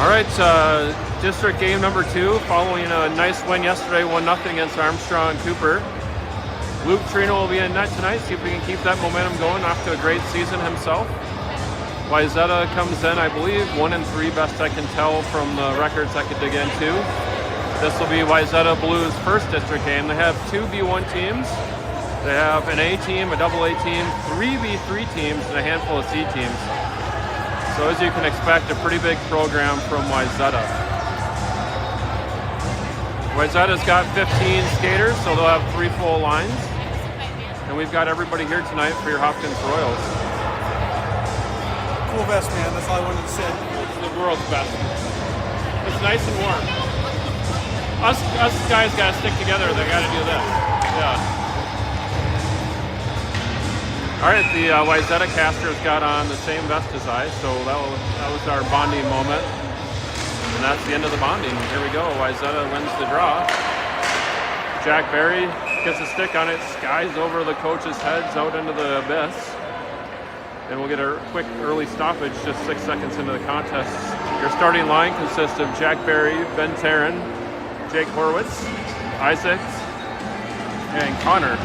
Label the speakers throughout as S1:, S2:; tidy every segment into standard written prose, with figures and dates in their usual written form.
S1: All right, district game number 2, following a nice win yesterday, 1-0 against Armstrong Cooper. Luke Trino will be in net tonight, see if we can keep that momentum going, off to a great season himself. Wayzata comes in, I believe, 1-3, best I can tell from the records I could dig into. This will be Wayzata Blues' first district game. They have 2 B1 teams. They have an A team, a AA team, 3 B3 teams, and a handful of C teams. So as you can expect, a pretty big program from Wayzata. Wayzata's got 15 skaters, so they'll have 3 full lines. And we've got everybody here tonight for your Hopkins Royals.
S2: Cool vest, man. That's all I wanted to say.
S1: It's the world's best. It's nice and warm. Us guys gotta stick together. They gotta do this. Yeah. All right, the Wayzata casters got on the same vest as I, so that was our bonding moment. And that's the end of the bonding. Here we go. Wayzata wins the draw. Jack Berry gets a stick on it, skies over the coach's heads out into the abyss. And we'll get a quick early stoppage just 6 seconds into the contest. Your starting line consists of Jack Berry, Ben Taryn, Jake Horwitz, Isaac, and Connor.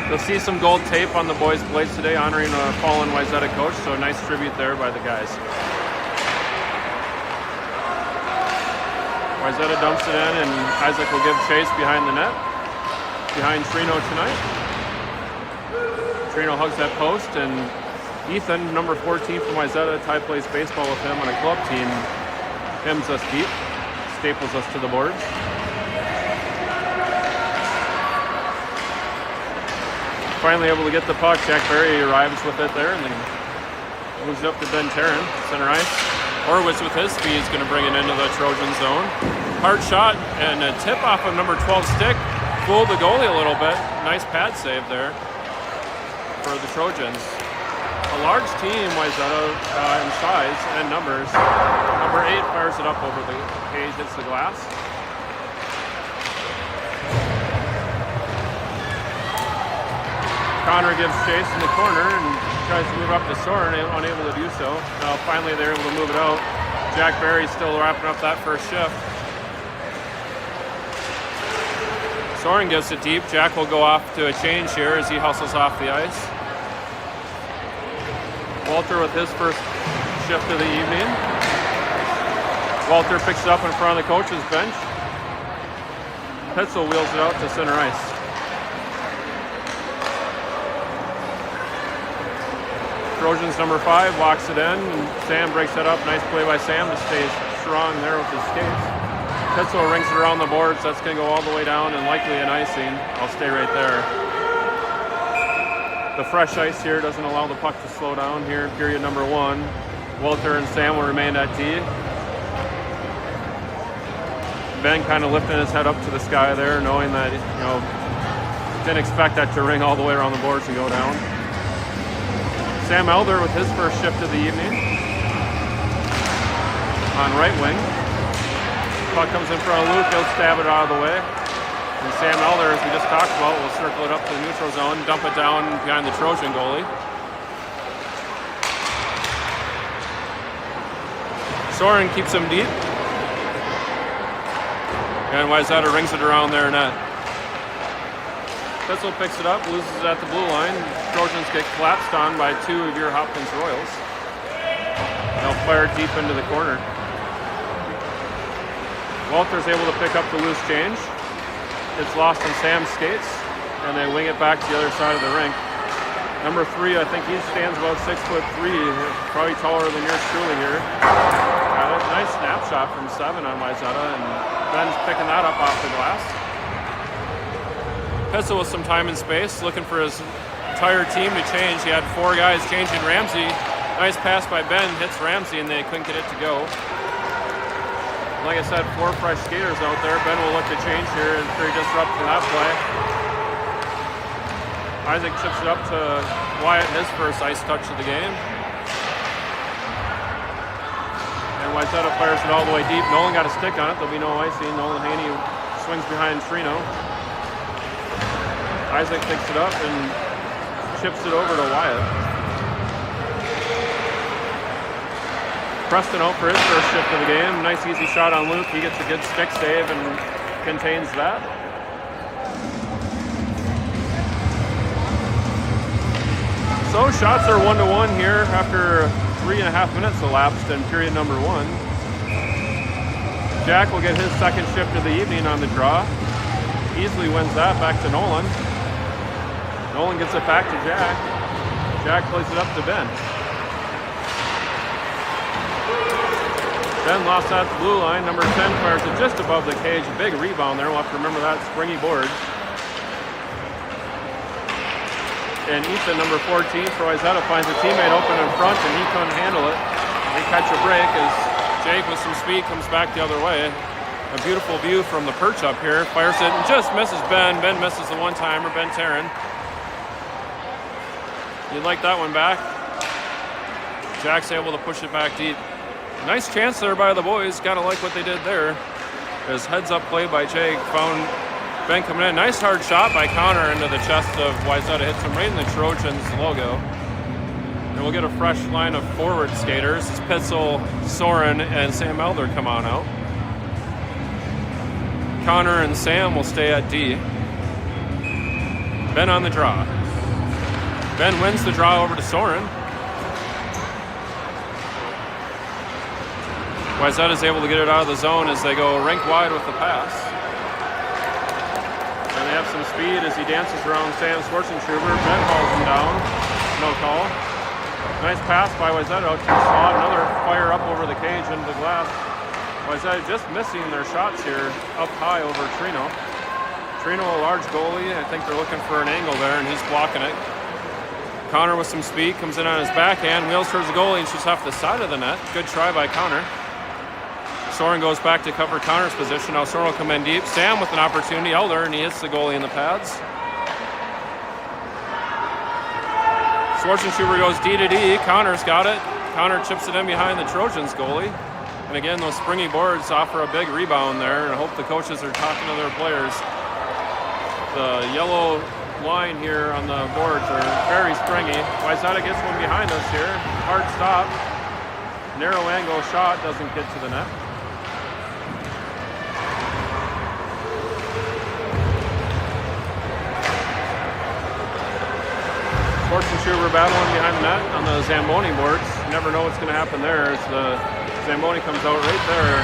S1: You'll see some gold tape on the boys' blades today honoring a fallen Wayzata coach, so a nice tribute there by the guys. Wayzata dumps it in, and Isaac will give chase behind the net, behind Trino tonight. Trino hugs that post, and Ethan, number 14 from Wayzata, Ty plays baseball with him on a club team, hems us deep, staples us to the boards. Finally able to get the puck. Jack Berry arrives with it there and then moves up to Ben Taryn, center ice. Horwitz with his speed is going to bring it into the Trojan zone. Hard shot and a tip off of number 12 stick. Fooled the goalie a little bit. Nice pad save there for the Trojans. A large team, Wayzata, in size and numbers. Number 8 fires it up over the cage, hits the glass. Connor gives chase in the corner and tries to move up to Soren, unable to do so. Finally, they're able to move it out. Jack Berry still wrapping up that first shift. Soren gives it deep. Jack will go off to a change here as he hustles off the ice. Walter with his first shift of the evening. Walter picks it up in front of the coach's bench. Pitzel wheels it out to center ice. Trojans number 5 walks it in, and Sam breaks it up. Nice play by Sam to stay strong there with his skates. Pitzel rings it around the boards. That's going to go all the way down and likely an icing. I'll stay right there. The fresh ice here doesn't allow the puck to slow down here in period number 1. Walter and Sam will remain at D. Ben kind of lifting his head up to the sky there, knowing that, didn't expect that to ring all the way around the boards and go down. Sam Elder with his first shift of the evening on right wing. Puck comes in front of Luke, he'll stab it out of the way. And Sam Elder, as we just talked about, will circle it up to the neutral zone, dump it down behind the Trojan goalie. Soren keeps him deep. And Wayzata rings it around their net. Pitzel picks it up, loses it at the blue line. Trojans get collapsed on by 2 of your Hopkins Royals. They'll fire deep into the corner. Walter's able to pick up the loose change. It's lost on Sam's skates, and they wing it back to the other side of the rink. Number 3, I think he stands about 6'3", probably taller than yours truly here. Nice snapshot from 7 on Wayzata, and Ben's picking that up off the glass. Pitzel with some time and space, looking for his entire team to change. He had 4 guys changing Ramsey. Nice pass by Ben, hits Ramsey, and they couldn't get it to go. Like I said, 4 fresh skaters out there. Ben will look to change here and pretty disruptive that play. Isaac chips it up to Wyatt, his first ice touch of the game. And Wayzata fires it all the way deep. Nolan got a stick on it. There'll be no icing. Nolan Haney swings behind Trino. Isaac picks it up and chips it over to Wyatt. Preston out for his first shift of the game. Nice easy shot on Luke. He gets a good stick save and contains that. So shots are 1-1 here after 3.5 minutes elapsed in period number 1. Jack will get his second shift of the evening on the draw. Easily wins that back to Nolan. Nolan gets it back to Jack. Jack plays it up to Ben. Ben lost that to blue line. Number 10 fires it just above the cage. Big rebound there. We'll have to remember that springy board. And Ethan, number 14 for Wayzata, finds a teammate open in front, and he couldn't handle it. They catch a break as Jake, with some speed, comes back the other way. A beautiful view from the perch up here. Fires it and just misses Ben. Ben misses the one-timer, Ben Taryn. You'd like that one back. Jack's able to push it back deep. Nice chance there by the boys. Gotta like what they did there. His heads-up play by Jake found Ben coming in. Nice hard shot by Connor into the chest of Wayzata. Hits him right in the Trojans logo. And we'll get a fresh line of forward skaters. It's Pitzel, Soren, and Sam Elder come on out. Connor and Sam will stay at D. Ben on the draw. Ben wins the draw over to Soren. Wayzata is able to get it out of the zone as they go rink wide with the pass. And they have some speed as he dances around Sam Schwarzenegger. Ben hauls him down. No call. Nice pass by Wayzata out to the slot. Another fire up over the cage into the glass. Wayzata just missing their shots here up high over Trino. Trino, a large goalie. I think they're looking for an angle there, and he's blocking it. Connor with some speed comes in on his backhand, wheels towards the goalie and shoots off the side of the net. Good try by Connor. Soren goes back to cover Connor's position. Now Soren will come in deep. Sam with an opportunity. Elder, and he hits the goalie in the pads. Schwarzenegger goes D to D. Connor's got it. Connor chips it in behind the Trojans goalie. And again, those springy boards offer a big rebound there. And I hope the coaches are talking to their players. The yellow line here on the boards are very springy. Wayzata gets one behind us here. Hard stop. Narrow angle shot doesn't get to the net. Schwarzenegger battling behind the net on the Zamboni boards. You never know what's going to happen there as the Zamboni comes out right there.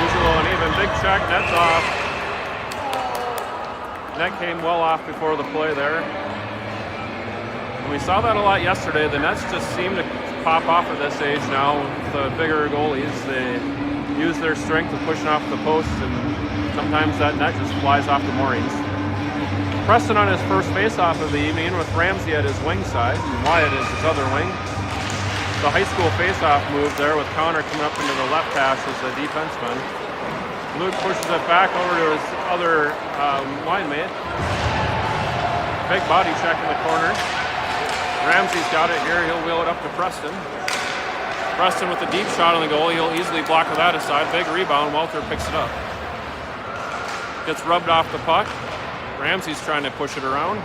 S1: Usual uneven. Big check, net's off. Net came well off before the play there. And we saw that a lot yesterday. The nets just seem to pop off at this age now with the bigger goalies. They use their strength of pushing off the posts, and sometimes that net just flies off the moorings. Preston on his first face-off of the evening with Ramsey at his wing side and Wyatt is his other wing. The high school face-off move there with Connor coming up into the left hash as the defenseman. Luke pushes it back over to his other line mate. Big body check in the corner. Ramsey's got it here. He'll wheel it up to Preston. Preston with the deep shot on the goal. He'll easily block that aside. Big rebound. Walter picks it up. Gets rubbed off the puck. Ramsey's trying to push it around.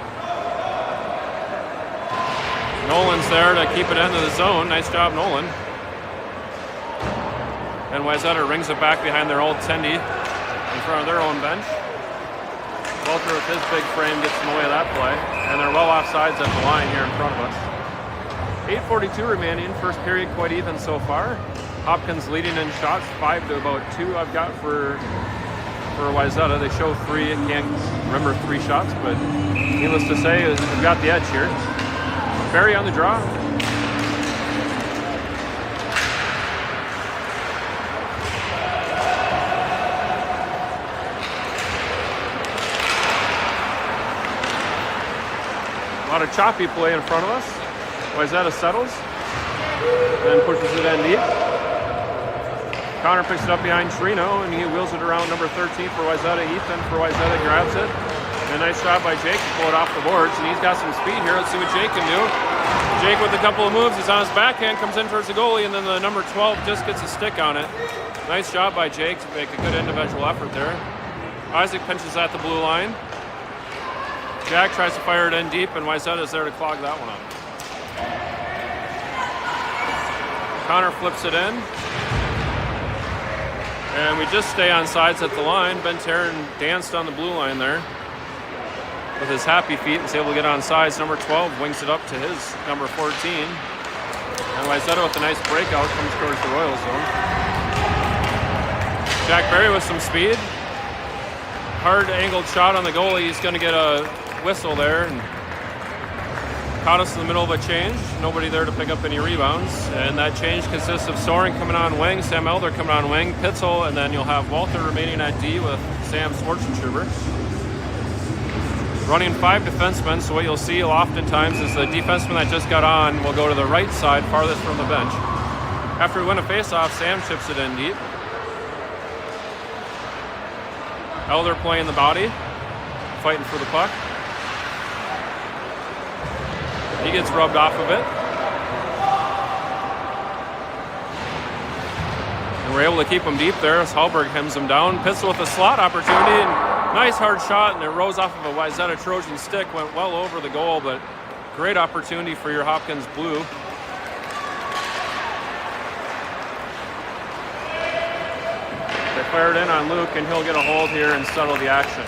S1: Nolan's there to keep it into the zone. Nice job, Nolan. And Wayzata rings it back behind their old tendy in front of their own bench. Walter with his big frame gets in the way of that play. And they're well offsides at the line here in front of us. 8:42 remaining. First period quite even so far. Hopkins leading in shots, 5 to about 2 I've got for Wayzata. They show 3. I can't remember 3 shots, but needless to say, we've got the edge here. Barry on the draw. A lot of choppy play in front of us. Wayzata settles and pushes it in deep. Connor picks it up behind Trino, and he wheels it around number 13 for Wayzata. Ethan for Wayzata grabs it. And a nice shot by Jake to pull it off the boards, and he's got some speed here. Let's see what Jake can do. Jake with a couple of moves. He's on his backhand, comes in towards the goalie, and then the number 12 just gets a stick on it. Nice job by Jake to make a good individual effort there. Isaac pinches at the blue line. Jack tries to fire it in deep, and Wayzata is there to clog that one up. Connor flips it in. And we just stay on sides at the line. Ben Taryn danced on the blue line there with his happy feet and was able to get on sides. Number 12 wings it up to his number 14. And Wayzata with a nice breakout comes towards the Royal zone. Jack Berry with some speed. Hard angled shot on the goalie. He's going to get a whistle there. And caught us in the middle of a change. Nobody there to pick up any rebounds. And that change consists of Soren coming on wing, Sam Elder coming on wing, Pitzel, and then you'll have Walter remaining at D with Sam Schwartzenschuber. Running 5 defensemen, so what you'll see oftentimes is the defenseman that just got on will go to the right side, farthest from the bench. After we win a face-off, Sam chips it in deep. Elder playing the body, fighting for the puck. He gets rubbed off of it. And we're able to keep him deep there as Hallberg hems him down. Pitzel with a slot opportunity, and nice hard shot, and it rose off of a Wayzata Trojan stick, went well over the goal, but great opportunity for your Hopkins Blue. They fired in on Luke, and he'll get a hold here and settle the action.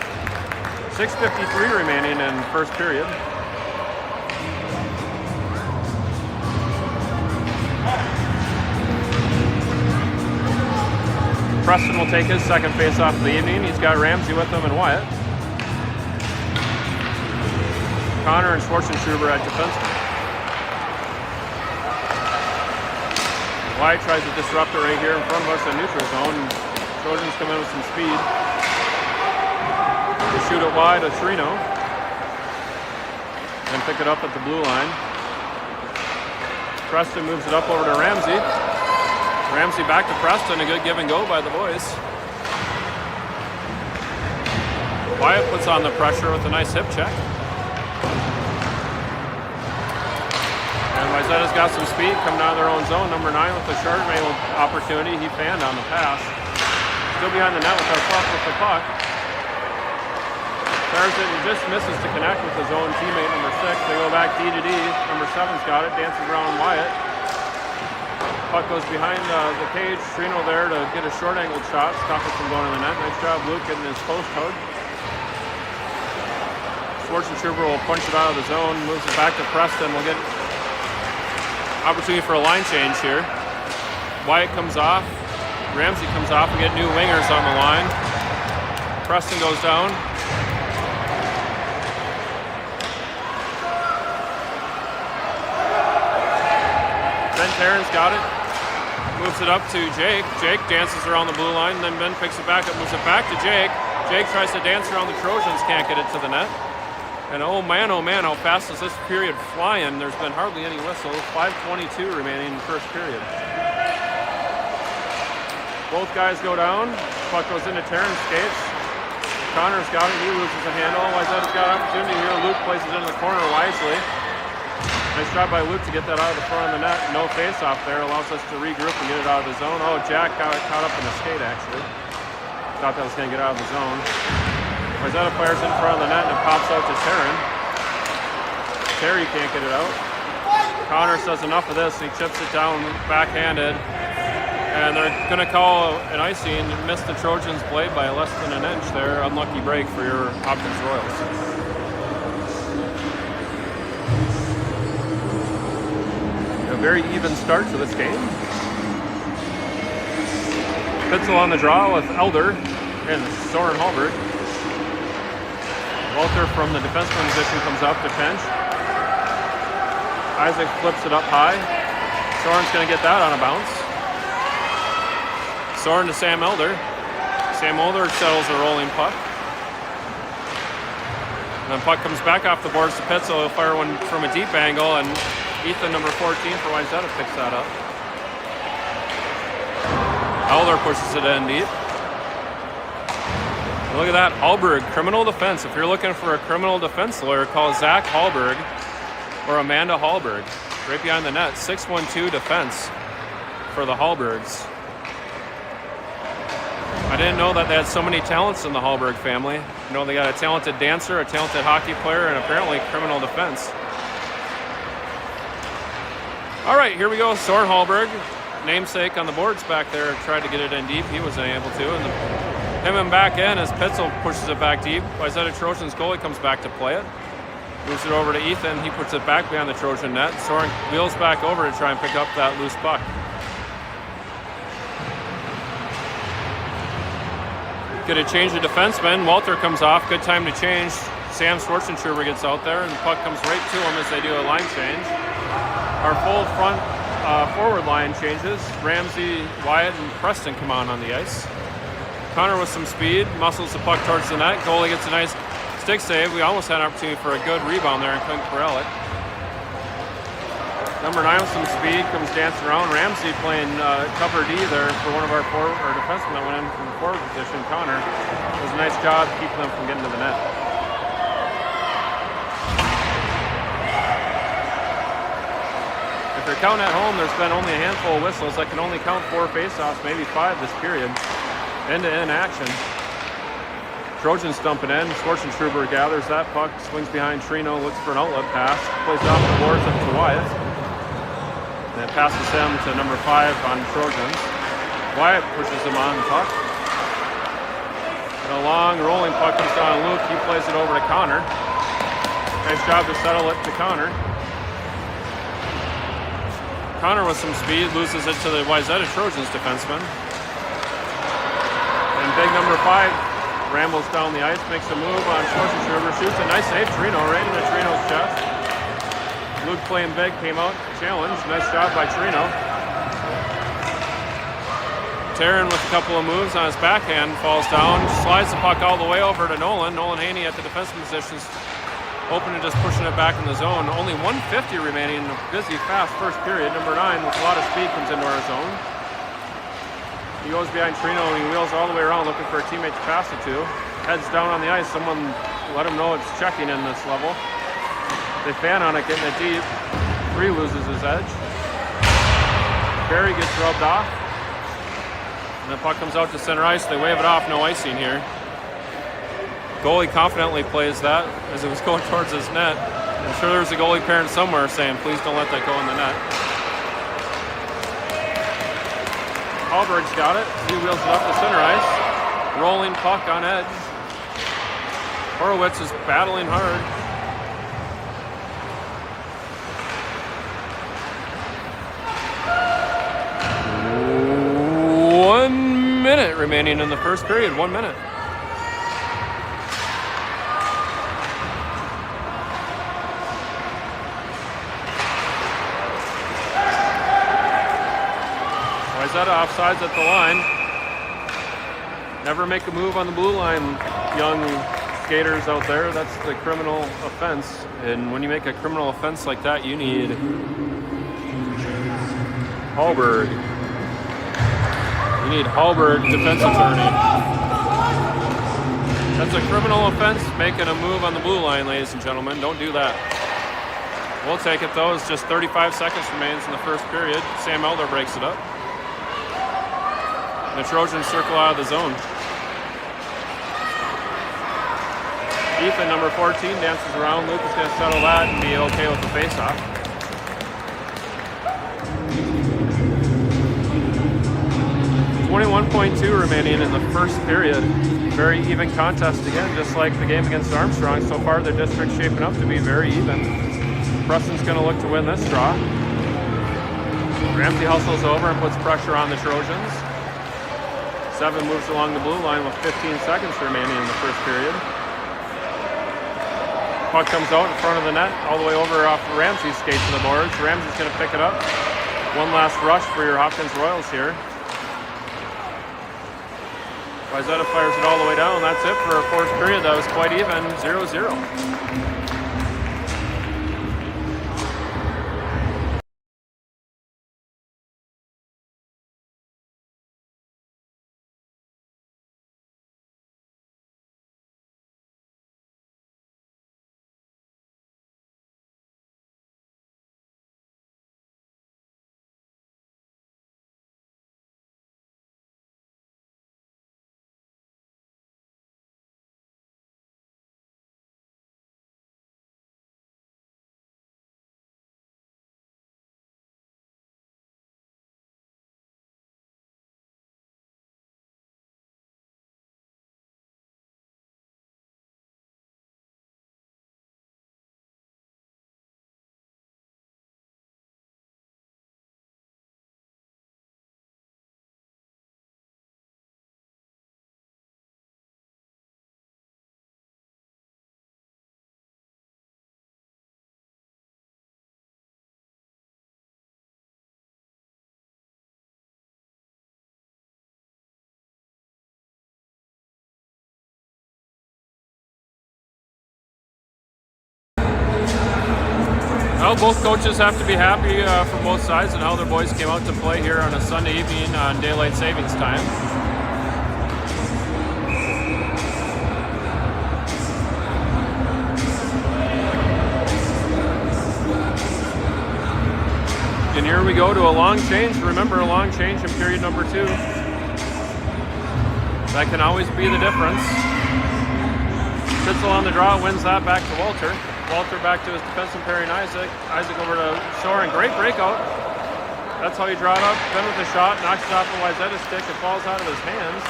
S1: 6:53 remaining in first period. Preston will take his second face-off of the evening. He's got Ramsey with him and Wyatt. Connor and Schwartzenschuber at defenseman. Wyatt tries to disrupt it right here in front of us in neutral zone. Trojans come in with some speed. They shoot it wide to Trino. And pick it up at the blue line. Preston moves it up over to Ramsey. Ramsey back to Preston, a good give and go by the boys. Wyatt puts on the pressure with a nice hip check. And Wayzata's got some speed coming out of their own zone. Number 9 with the Chardonnay opportunity. He fanned on the pass. Still behind the net with the puck. Fires it and just misses to connect with his own teammate, number 6. They go back D to D. Number 7's got it, dances around Wyatt. Puck goes behind the cage. Trino there to get a short angled shot. Stop it from going in the net. Nice job, Luke, getting his post hug. Schwartzenschuber will punch it out of the zone. Moves it back to Preston. We'll get opportunity for a line change here. Wyatt comes off. Ramsey comes off. We get new wingers on the line. Preston goes down. Ben Taryn's got it. Moves it up to Jake. Jake dances around the blue line, then Ben picks it back up, moves it back to Jake. Jake tries to dance around the Trojans, can't get it to the net. And oh man, how fast is this period flying? There's been hardly any whistles. 5:22 remaining in the first period. Both guys go down. Puck goes into Taryn's skates. Connor's got it. He loses a handle. Wayzata's got opportunity here. Luke places it in the corner wisely. Nice job by Luke to get that out of the front of the net. No face-off there. Allows us to regroup and get it out of the zone. Oh, Jack got caught up in the skate, actually. Thought that was going to get out of the zone. Wayzata fires in front of the net and it pops out to Taryn. Terry can't get it out. Connor says enough of this. He chips it down backhanded. And they're going to call an icing. Missed the Trojans' blade by less than an inch there. Unlucky break for your Hopkins Royals. Very even start to this game. Pitzel on the draw with Elder and Soren Hallberg. Walter from the defenseman position comes up to pinch. Isaac flips it up high. Soren's going to get that on a bounce. Soren to Sam Elder. Sam Elder settles a rolling puck. And then puck comes back off the boards to Pitzel. He'll fire one from a deep angle, and Ethan, number 14 for Wayzata, picks that up. Elder pushes it in deep. Look at that, Hallberg, criminal defense. If you're looking for a criminal defense lawyer, call Zach Hallberg or Amanda Hallberg. Right behind the net, 6-1-2 defense for the Hallbergs. I didn't know that they had so many talents in the Hallberg family. You know, they got a talented dancer, a talented hockey player, and apparently criminal defense. All right, here we go. Soren Hallberg namesake on the boards back there tried to get it in deep. He wasn't able to. And him and back in as Pitzel pushes it back deep. Wayzata Trojans goalie comes back to play it. Moves it over to Ethan. He puts it back behind the Trojan net. Soren wheels back over to try and pick up that loose puck. Gonna change the defenseman. Walter comes off. Good time to change. Sam Schwarzentuber gets out there, and the puck comes right to him as they do a line change. Our full front forward line changes. Ramsey, Wyatt, and Preston come on the ice. Connor with some speed muscles the puck towards the net. Goalie gets a nice stick save. We almost had an opportunity for a good rebound there and couldn't corral it. Number 9 with some speed comes dancing around. Ramsey playing cover D there for one of our defensemen that went in from the forward position. Connor does a nice job keeping them from getting to the net. If you're counting at home, there's been only a handful of whistles. I can only count 4 faceoffs, maybe 5 this period. End-to-end action. Trojans dumping in. Schwarzentuber gathers that puck, swings behind Trino, looks for an outlet pass, plays it off the boards up to Wyatt. And it passes him to number 5 on Trojans. Wyatt pushes him on the puck. And a long rolling puck comes down to Luke. He plays it over to Connor. Nice job to settle it to Connor. Connor with some speed loses it to the Wayzata Trojans defenseman. And big number 5 rambles down the ice, makes a move on Schwarzentuber, shoots a nice save. Trino right into Trino's chest. Luke playing big, came out, challenge. Nice job by Trino. Taryn with a couple of moves on his backhand, falls down, slides the puck all the way over to Nolan. Nolan Haney at the defensive positions, open and just pushing it back in the zone. Only 150 remaining in a busy, fast first period. Number 9 with a lot of speed comes into our zone. He goes behind Trino and he wheels all the way around looking for a teammate to pass it to. Heads down on the ice. Someone let him know it's checking in this level. They fan on it, getting it deep. 3 loses his edge. Barry gets rubbed off. And the puck comes out to center ice. They wave it off. No icing here. Goalie confidently plays that as it was going towards his net. I'm sure there's a goalie parent somewhere saying, please don't let that go in the net. Hallberg's got it. He wheels it up to center ice. Rolling puck on edge. Horowitz is battling hard. One minute remaining in the first period. 1 minute. Wayzata offsides at the line. Never make a move on the blue line, young skaters out there. That's the criminal offense. And when you make a criminal offense like that, you need Hallberg. You need Hallberg, defense attorney. That's a criminal offense, making a move on the blue line, ladies and gentlemen. Don't do that. We'll take it, though. It's just 35 seconds remains in the first period. Sam Elder breaks it up. The Trojans circle out of the zone. Ethan, number 14, dances around. Luke is going to settle that and be okay with the faceoff. .2 remaining in the first period. Very even contest again, just like the game against Armstrong. So far, the district's shaping up to be very even. Preston's going to look to win this draw. Ramsey hustles over and puts pressure on the Trojans. 7 moves along the blue line with 15 seconds remaining in the first period. Puck comes out in front of the net, all the way over off Ramsey's skates to the boards. Ramsey's going to pick it up. One last rush for your Hopkins Royals here. Wayzata fires it all the way down. That's it for a fourth period. That was quite even, 0-0. Well, both coaches have to be happy from both sides and how their boys came out to play here on a Sunday evening on daylight savings time. And here we go to a long change. Remember, a long change in period number 2. That can always be the difference. Pitzel on the draw, wins that back to Walter. Walter back to his defenseman pairing Isaac. Isaac over to Soren, great breakout. That's how you draw it up. Ben with the shot, knocks it off the Wayzata stick. It falls out of his hands.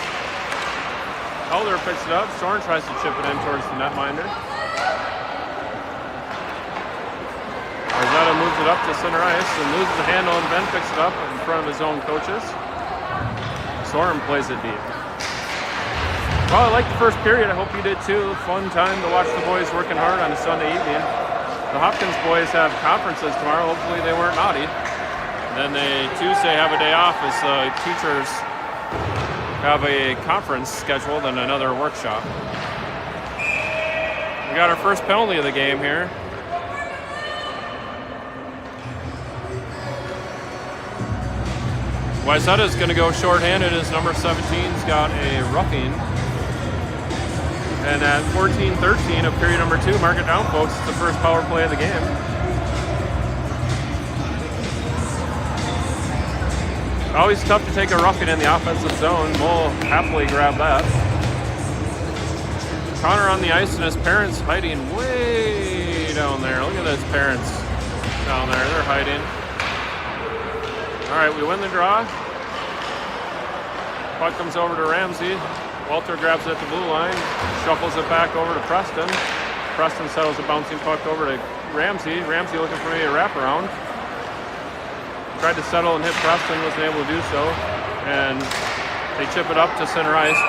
S1: Elder picks it up. Soren tries to chip it in towards the netminder. Wayzata moves it up to center ice and loses the handle, and Ben picks it up in front of his own coaches. Soren plays it deep. Well, I liked the first period. I hope you did too. Fun time to watch the boys working hard on a Sunday evening. The Hopkins boys have conferences tomorrow. Hopefully they weren't naughty. And then they Tuesday have a day off as the teachers have a conference scheduled and another workshop. We got our first penalty of the game here. Wayzata's going to go shorthanded as number 17's got a roughing. And at 14-13 of period number 2, mark it down, folks. It's the first power play of the game. Always tough to take a roughing in the offensive zone. We'll happily grab that. Connor on the ice and his parents hiding way down there. Look at those parents down there. They're hiding. All right, we win the draw. Puck comes over to Ramsey. Walter grabs it at the blue line, shuffles it back over to Preston. Preston settles a bouncing puck over to Ramsey. Ramsey looking for maybe a wraparound. Tried to settle and hit Preston, wasn't able to do so. And they chip it up to center ice.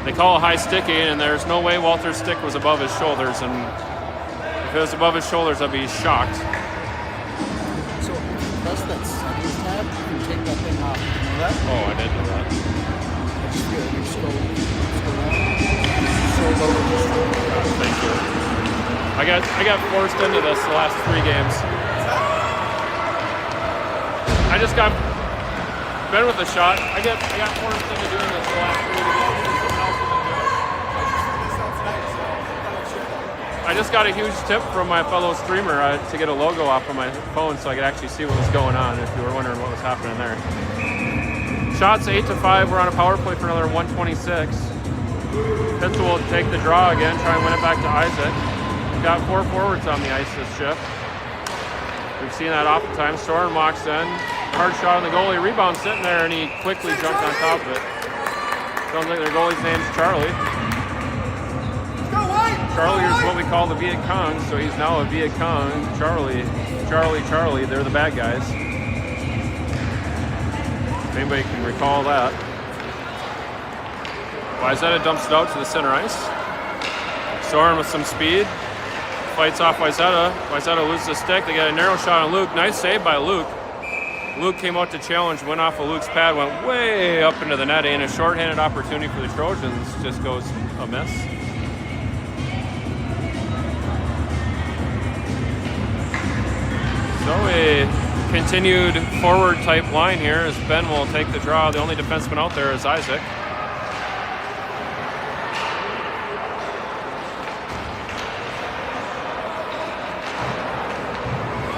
S1: They call a high sticking, and there's no way Walter's stick was above his shoulders. And if it was above his shoulders, I'd be shocked.
S2: So press that settings tab, you can take that thing off. You know that?
S1: Oh, I didn't know that.
S2: I just feel like you're so low.
S1: Thank you. I got forced into this the last 3 games. I just got Ben with a shot. I got forced into doing this the last 3 games. I just got a huge tip from my fellow streamer to get a logo off of my phone so I could actually see what was going on, if you were wondering what was happening there. Shots 8-5. We're on a power play for another 126. Pitzel will take the draw again, try and win it back to Isaac. We've got 4 forwards on the ice this shift. We've seen that oftentimes. Soren walks in. Hard shot on the goalie. Rebound sitting there, and he quickly jumped on top of it. Sounds like their goalie's name's Charlie. Charlie is what we call the Viet Cong, so he's now a Viet Cong. Charlie, they're the bad guys. If anybody can recall that. Wayzata dumps it out to the center ice. Soren with some speed. Fights off Wayzata. Wayzata loses the stick. They got a narrow shot on Luke. Nice save by Luke. Luke came out to challenge, went off of Luke's pad, went way up into the netting. A shorthanded opportunity for the Trojans just goes amiss. So a continued forward type line here as Ben will take the draw. The only defenseman out there is Isaac.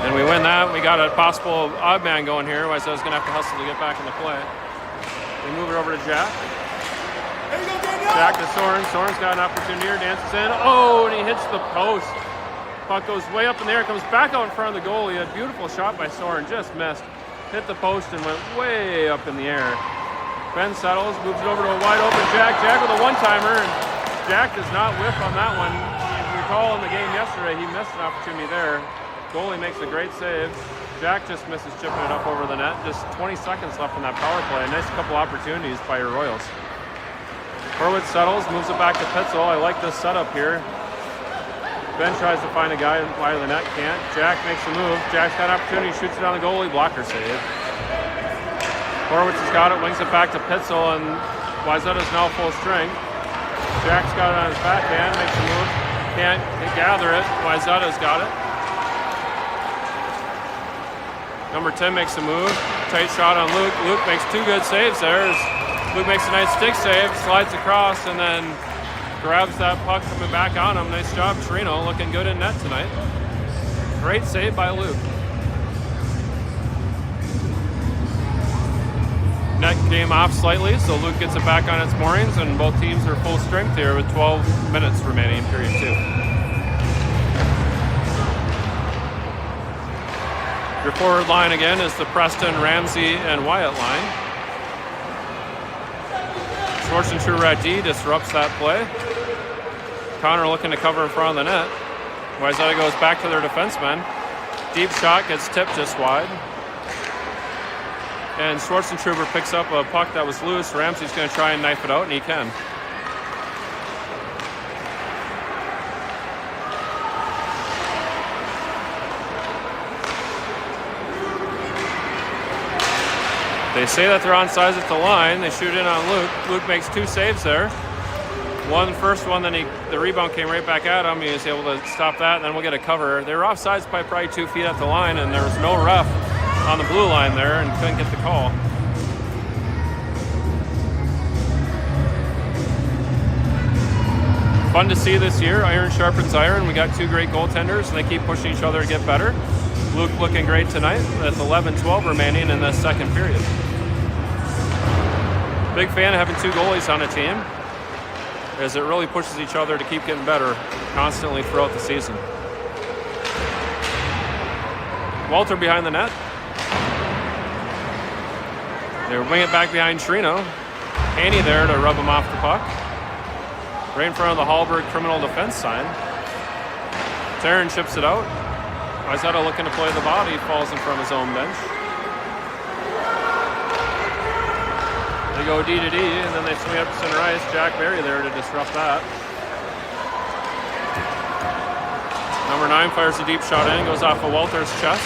S1: And we win that. We got a possible odd man going here. Wayzata's going to have to hustle to get back in the play. We move it over to Jack. Jack to Soren. Soren's got an opportunity here. Dances in. Oh, and he hits the post. Puck goes way up in the air, comes back out in front of the goalie. A beautiful shot by Soren, just missed. Hit the post and went way up in the air. Ben settles, moves it over to a wide open Jack. Jack with a one-timer, and Jack does not whiff on that one. If you recall in the game yesterday, he missed an opportunity there. Goalie makes a great save. Jack just misses chipping it up over the net. Just 20 seconds left in that power play. A nice couple opportunities by your Royals. Horwitz settles, moves it back to Pitzel. I like this setup here. Ben tries to find a guy wide of the net, can't. Jack makes a move. Jack's got an opportunity, shoots it on the goalie, blocker save. Horwitz has got it, wings it back to Pitzel, and Wayzata's now full strength. Jack's got it on his backhand, makes a move. Can't gather it. Wayzata's got it. Number 10 makes a move. Tight shot on Luke. Luke makes 2 good saves there. Luke makes a nice stick save, slides across, and then grabs that puck coming back on him. Nice job, Trino. Looking good in net tonight. Great save by Luke. Net came off slightly, so Luke gets it back on its moorings, and both teams are full strength here with 12 minutes remaining in period 2. Your forward line again is the Preston, Ramsey, and Wyatt line. Schwarzentrooper at D disrupts that play. Connor looking to cover in front of the net. Wayzata goes back to their defenseman. Deep shot gets tipped just wide. And Schwarzentrooper picks up a puck that was loose. Ramsey's going to try and knife it out, and he can. They say that they're onside at the line. They shoot in on Luke. Luke makes 2 saves there. One first one, then the rebound came right back at him. He was able to stop that, and then we'll get a cover. They were offsides by probably 2 feet at the line, and there was no ref on the blue line there and couldn't get the call. Fun to see this year. Iron sharpens iron. We got 2 great goaltenders, and they keep pushing each other to get better. Luke looking great tonight. That's 11-12 remaining in the second period. Big fan of having 2 goalies on a team, as it really pushes each other to keep getting better constantly throughout the season. Walter behind the net. They bring it back behind Trino. Haney there to rub him off the puck. Right in front of the Hallberg criminal defense sign. Taryn chips it out. Wayzata looking to play the body, falls in front of his own bench. They go D to D, and then they swing up to center ice. Jack Berry there to disrupt that. Number 9 fires a deep shot in, goes off of Walter's chest,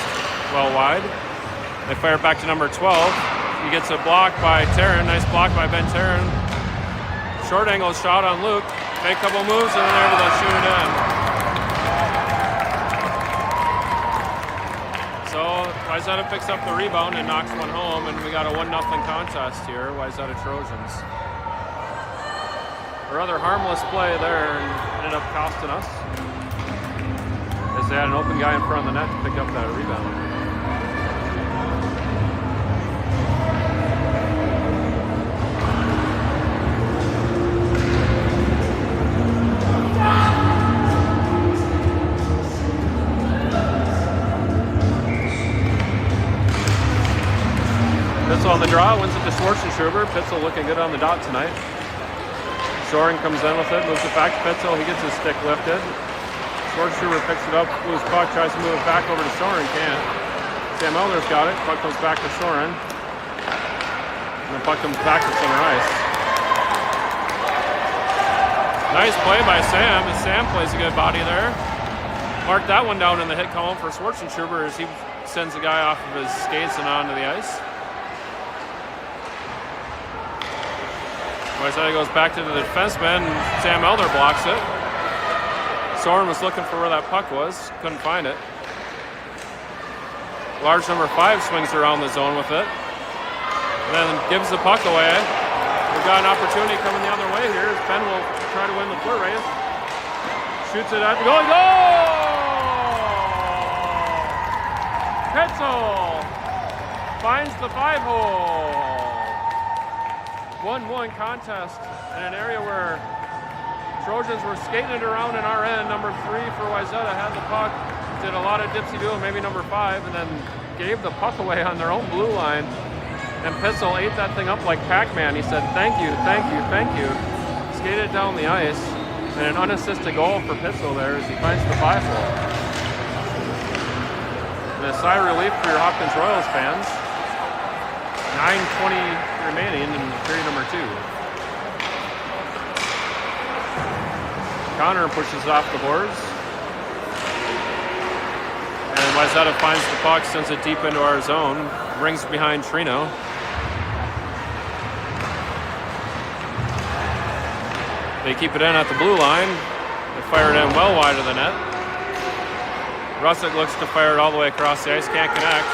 S1: well wide. They fire it back to number 12. He gets a block by Taryn. Nice block by Ben Taryn. Short angle shot on Luke. Make a couple moves, and then they're able to shoot it in. So Wayzata picks up the rebound and knocks one home, and we got a 1-0 contest here. Wayzata Trojans. A rather harmless play there, and ended up costing us, as they had an open guy in front of the net to pick up that rebound. Pitzel on the draw, wins it to Schwarzentrooper. Pitzel looking good on the dot tonight. Soren comes in with it, moves it back to Pitzel. He gets his stick lifted. Schwarzentrooper picks it up, loose puck, tries to move it back over to Soren, can't. Sam Elder's got it, puck goes back to Soren. And the puck comes back to center ice. Nice play by Sam, as Sam plays a good body there. Mark that one down in the hit column for Schwarzentrooper as he sends the guy off of his skates and onto the ice. Wayzata goes back to the defenseman, and Sam Elder blocks it. Soren was looking for where that puck was, couldn't find it. Large number 5 swings around the zone with it, and then gives the puck away. We've got an opportunity coming the other way here. Ben will try to win the foot race. Shoots it at the goal. Pitzel finds the 5-hole. 1-1 contest in an area where Trojans were skating it around in our end. Number 3 for Wayzata had the puck, did a lot of dipsy-do, maybe number 5, and then gave the puck away on their own blue line. And Pitzel ate that thing up like Pac-Man. He said, thank you, thank you, thank you. Skated down the ice, and an unassisted goal for Pitzel there as he finds the 5-hole. And a sigh of relief for your Hopkins Royals fans. 9:20 remaining in period number 2. Connor pushes off the boards. And Wayzata finds the puck, sends it deep into our zone, rings behind Trino. They keep it in at the blue line. They fire it in well wide of the net. Russick looks to fire it all the way across the ice, can't connect.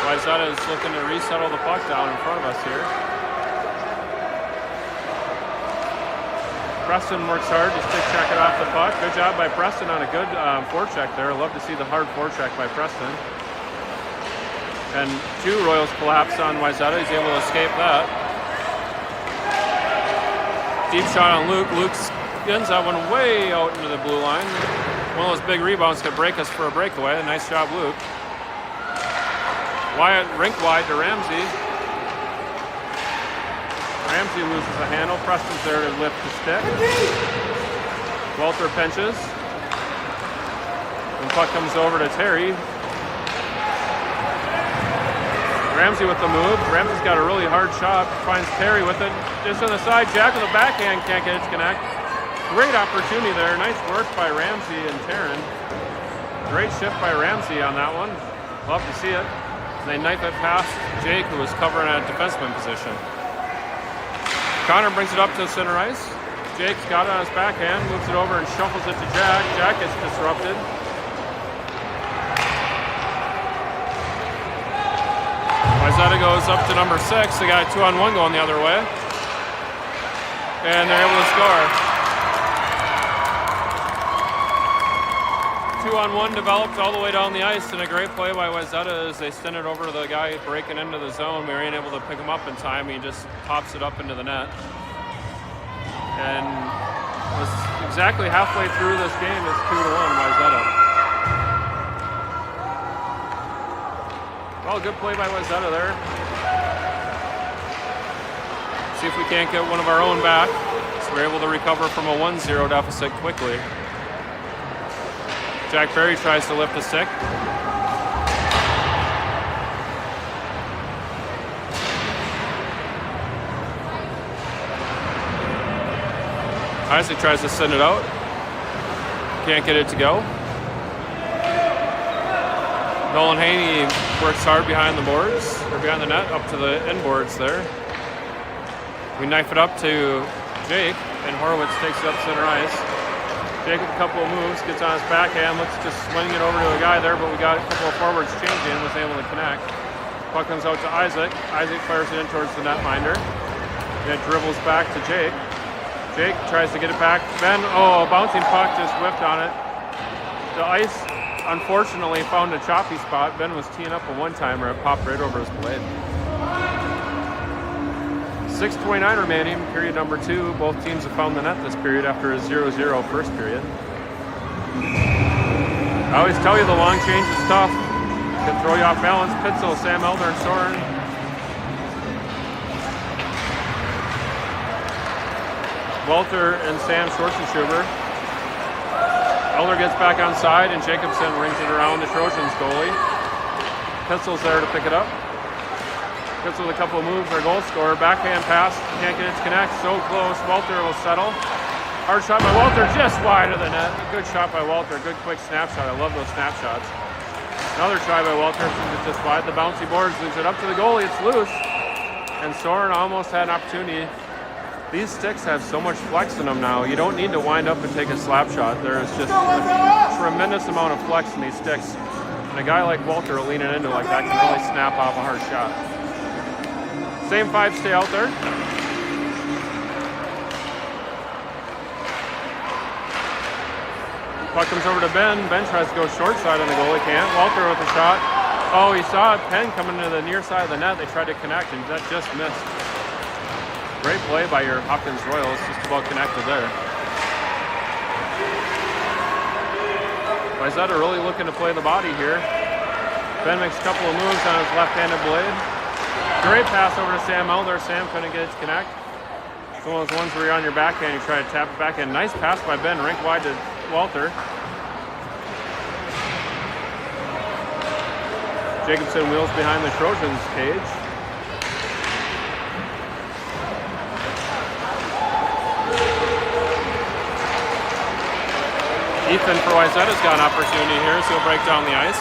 S1: Wayzata is looking to resettle the puck down in front of us here. Preston works hard to stick check it off the puck. Good job by Preston on a good forecheck there. Love to see the hard forecheck by Preston. And 2 Royals collapse on Wayzata. He's able to escape that. Deep shot on Luke. Luke spins that one way out into the blue line. One of those big rebounds could break us for a breakaway. Nice job, Luke. Wyatt rink wide to Ramsey. Ramsey loses the handle. Preston's there to lift the stick. Walter pinches. And puck comes over to Terry. Ramsey with the move. Ramsey's got a really hard shot. Finds Terry with it. Just on the side. Jack with a backhand. Can't get it to connect. Great opportunity there. Nice work by Ramsey and Taryn. Great shift by Ramsey on that one. Love to see it. And they knife it past Jake, who was covering at a defenseman position. Connor brings it up to center ice. Jake's got it on his backhand, moves it over and shuffles it to Jack. Jack gets disrupted. Wayzata goes up to number 6. They got a 2-on-1 going the other way. And they're able to score. 2-on-1 developed all the way down the ice, and a great play by Wayzata as they send it over to the guy breaking into the zone. We weren't able to pick him up in time. He just pops it up into the net. And was exactly halfway through this game. It's 2-1 Wayzata. Well, good play by Wayzata there. See if we can't get one of our own back. So we're able to recover from a 1-0 deficit quickly. Jack Perry tries to lift the stick. Isaac tries to send it out. Can't get it to go. Nolan Haney works hard behind the boards, or behind the net, up to the end boards there. We knife it up to Jake, and Horowitz takes it up center ice. Jake with a couple of moves, gets on his backhand, looks to swing it over to a guy there, but we got a couple of forwards changing, was able to connect. Puck comes out to Isaac. Isaac fires it in towards the netminder. It dribbles back to Jake. Jake tries to get it back. Ben, a bouncing puck just whipped on it. The ice, unfortunately, found a choppy spot. Ben was teeing up a one-timer. It popped right over his blade. 6:29 remaining, period number 2. Both teams have found the net this period after a 0-0 first period. I always tell you the long change is tough. It can throw you off balance. Pitzel, Sam Elder, and Soren. Walter and Sam Schwartzenschuber. Elder gets back on side, and Jacobson rings it around the Trojans goalie. Pitzel's there to pick it up. Gets with a couple of moves, our goal scorer. Backhand pass, can't get it to connect. So close, Walter will settle. Hard shot by Walter, just wide of the net. A good shot by Walter, good quick snapshot. I love those snapshots. Another try by Walter, it's just wide. The bouncy boards leaves it up to the goalie, it's loose. And Soren almost had an opportunity. These sticks have so much flex in them now. You don't need to wind up and take a slap shot. There is just a tremendous amount of flex in these sticks. And a guy like Walter leaning into like that can really snap off a hard shot. Same 5 stay out there. Puck comes over to Ben. Ben tries to go short side on the goal. He can't. Walter with a shot. Oh, he saw Penn coming to the near side of the net. They tried to connect, and that just missed. Great play by your Hopkins Royals. Just about connected there. Wayzata really looking to play the body here. Ben makes a couple of moves on his left-handed blade. Great pass over to Sam Elder. Sam couldn't get it to connect. It's one of those ones where you're on your backhand, you try to tap it back in. Nice pass by Ben, rink wide to Walter. Jacobson wheels behind the Trojans cage. Ethan for Wayzata's got an opportunity here, so he'll break down the ice.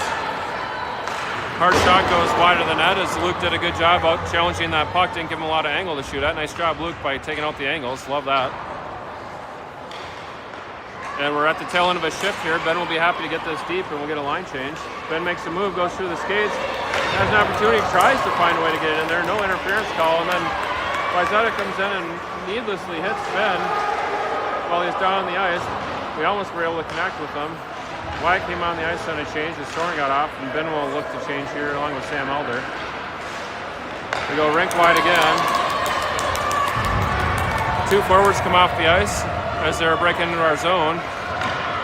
S1: Hard shot goes wide of the net as Luke did a good job out challenging that puck. Didn't give him a lot of angle to shoot at. Nice job, Luke, by taking out the angles. Love that. And we're at the tail end of a shift here. Ben will be happy to get this deep and we'll get a line change. Ben makes a move, goes through the skates, has an opportunity, tries to find a way to get it in there. No interference call, and then Wayzata comes in and needlessly hits Ben while he's down on the ice. We almost were able to connect with him. Wyatt came on the ice on a change, the Soren got off, and Ben will look to change here along with Sam Elder. We go rink wide again. Two forwards come off the ice as they're breaking into our zone,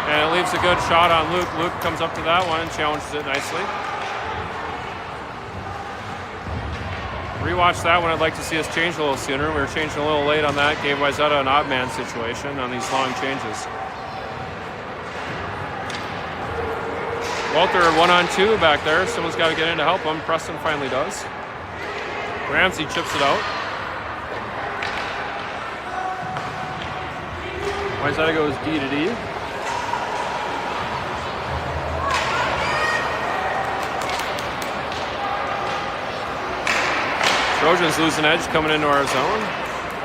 S1: and it leaves a good shot on Luke. Luke comes up to that one and challenges it nicely. Rewatch that one. I'd like to see us change a little sooner. We were changing a little late on that. Gave Wayzata an odd man situation on these long changes. Walter 1-on-2 back there. Someone's got to get in to help him. Preston finally does. Ramsey chips it out. Wayzata goes D to D. Trojans lose an edge coming into our zone.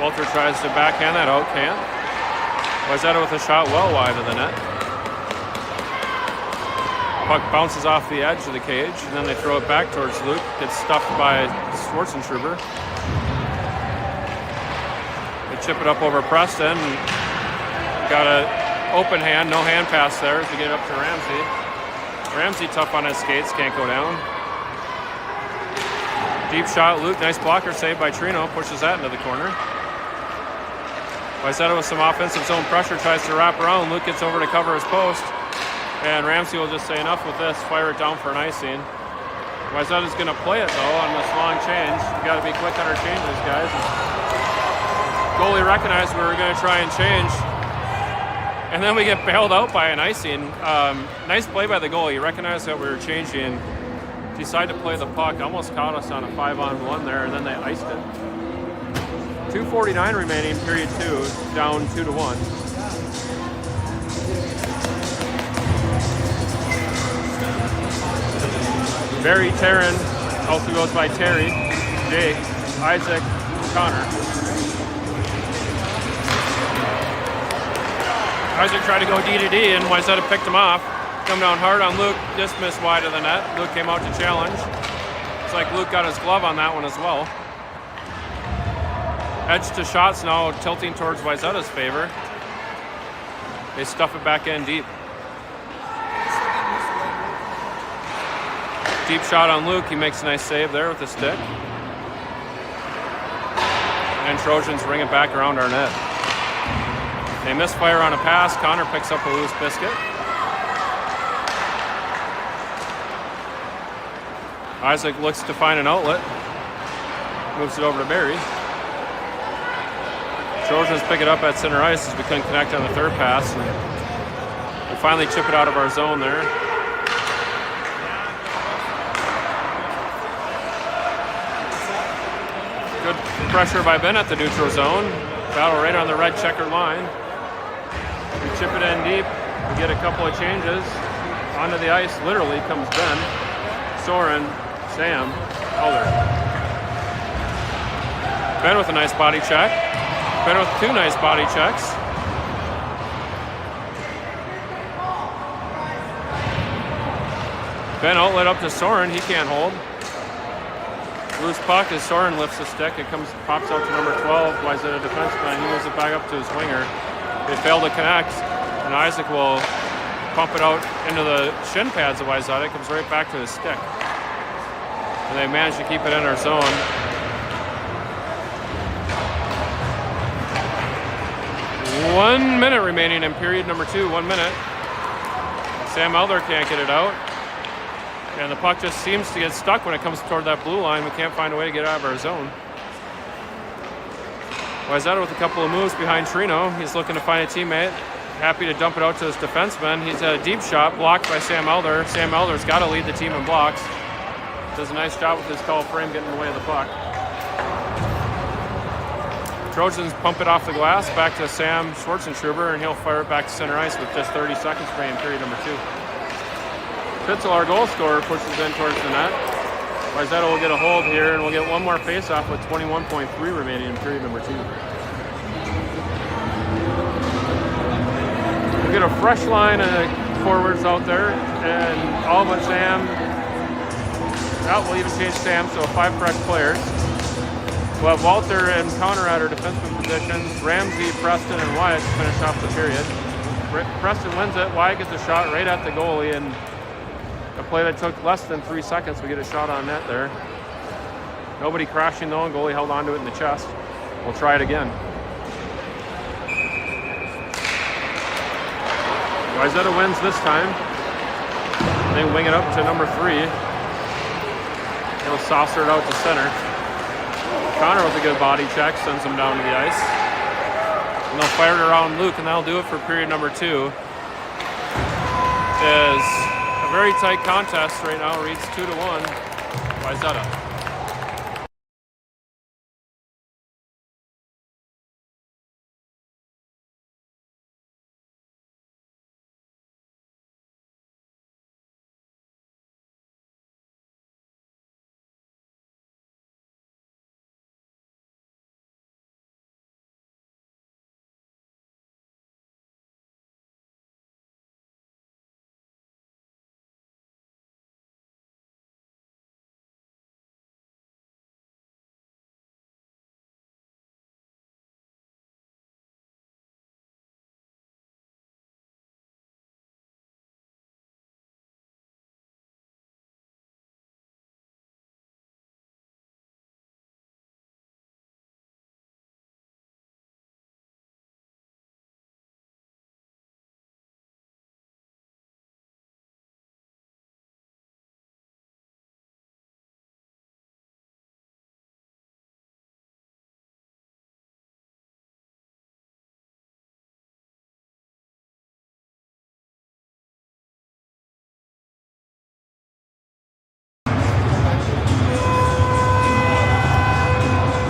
S1: Walter tries to backhand that out, can't. Wayzata with a shot well wide of the net. Puck bounces off the edge of the cage, and then they throw it back towards Luke. Gets stuffed by Schwarzenschruber. They chip it up over Preston. Got an open hand, no hand pass there as we get up to Ramsey. Ramsey tough on his skates, can't go down. Deep shot, Luke, nice blocker save by Trino, pushes that into the corner. Wayzata with some offensive zone pressure, tries to wrap around. Luke gets over to cover his post. And Ramsey will just say enough with this, fire it down for an icing. Wayzata's going to play it though on this long change. We got to be quick on our changes, guys. Goalie recognized we were going to try and change. And then we get bailed out by an icing. Nice play by the goalie. He recognized that we were changing. Decided to play the puck. Almost caught us on a 5-on-1 there, and then they iced it. 2:49 remaining, period 2, down 2-1. Barry, Taryn, also goes by Terry, Jake, Isaac, Connor. Isaac tried to go D to D, and Wayzata picked him off. Come down hard on Luke, just missed wide of the net. Luke came out to challenge. It's like Luke got his glove on that one as well. Edge to shots now tilting towards Wayzata's favor. They stuff it back in deep. Deep shot on Luke. He makes a nice save there with the stick. And Trojans bring it back around our net. They misfire on a pass. Connor picks up a loose biscuit. Isaac looks to find an outlet. Moves it over to Barry. Trojans pick it up at center ice as we couldn't connect on the third pass. And we finally chip it out of our zone there. Good pressure by Ben at the neutral zone. Battle right on the red checkered line. We chip it in deep. We get a couple of changes. Onto the ice, literally, comes Ben, Soren, Sam, Elder. Ben with a nice body check. Ben with two nice body checks. Ben outlet up to Soren. He can't hold. Loose puck as Soren lifts the stick. It pops out to number 12. Wayzata defenseman. He moves it back up to his winger. They fail to connect, and Isaac will pump it out into the shin pads of Wayzata. It comes right back to his stick. And they manage to keep it in our zone. One minute remaining in period number 2. 1 minute. Sam Elder can't get it out. And the puck just seems to get stuck when it comes toward that blue line. We can't find a way to get out of our zone. Wayzata with a couple of moves behind Trino. He's looking to find a teammate. Happy to dump it out to his defenseman. He's at a deep shot, blocked by Sam Elder. Sam Elder's got to lead the team in blocks. Does a nice job with his tall frame getting in the way of the puck. Trojans pump it off the glass back to Sam Schwarzenschruber, and he'll fire it back to center ice with just 30 seconds remaining in period number 2. Pitzel, our goal scorer, pushes in towards the net. Wayzata will get a hold here, and we'll get one more face-off with 21.3 remaining in period number 2. get a fresh line of forwards out there, and all but Sam. We'll even change Sam, so 5 fresh players. We'll have Walter and Connor at our defenseman positions. Ramsey, Preston, and Wyatt to finish off the period. Preston wins it. Wyatt gets a shot right at the goalie, and a play that took less than 3 seconds, we get a shot on net there. Nobody crashing though, and goalie held onto it in the chest. We'll try it again. Wayzata wins this time. They wing it up to number 3. He'll saucer it out to center. Connor with a good body check sends him down to the ice. And they'll fire it around Luke, and that'll do it for period number 2. Is a very tight contest right now. Reads 2-1. Wayzata.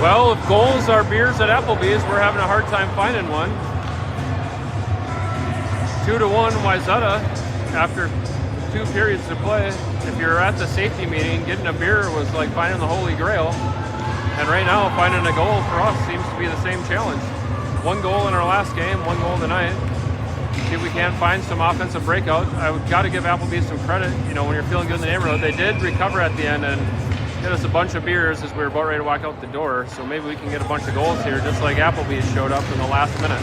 S1: Well, if goals are beers at Applebee's, we're having a hard time finding one. 2-1 Wayzata after 2 periods to play. If you're at the safety meeting, getting a beer was like finding the Holy Grail. And right now, finding a goal for us seems to be the same challenge. 1 goal in our last game, 1 goal tonight. See if we can find some offensive breakout. I've got to give Applebee's some credit. You know, when you're feeling good in the neighborhood, they did recover at the end and get us a bunch of beers as we were about ready to walk out the door. So maybe we can get a bunch of goals here, just like Applebee's showed up in the last minute.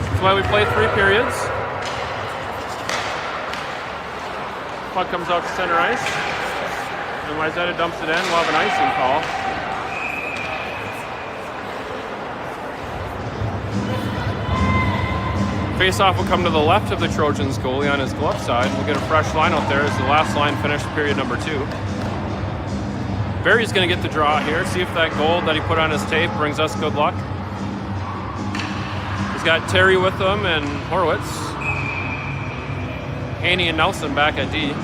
S1: That's why we played 3 periods. Puck comes out to center ice. And Wayzata dumps it in. We'll have an icing call. Face-off will come to the left of the Trojans goalie on his glove side. We'll get a fresh line out there as the last line finished period number 2. Barry's going to get the draw here. See if that goal that he put on his tape brings us good luck. He's got Terry with him and Horowitz. Haney and Nelson back at D.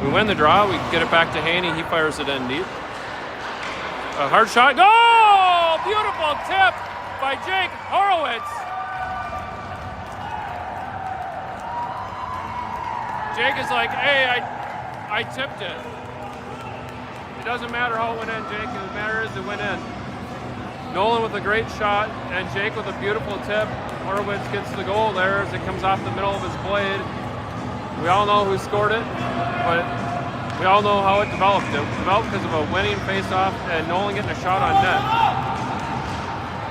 S1: We win the draw. We get it back to Haney. He fires it in deep. A hard shot. Goal! Beautiful tip by Jake Horowitz. Jake is like, hey, I tipped it. It doesn't matter how it went in, Jake. What matters is it went in. Nolan with a great shot, and Jake with a beautiful tip. Horowitz gets the goal there as it comes off the middle of his blade. We all know who scored it, but we all know how it developed. It developed because of a winning face-off and Nolan getting a shot on net.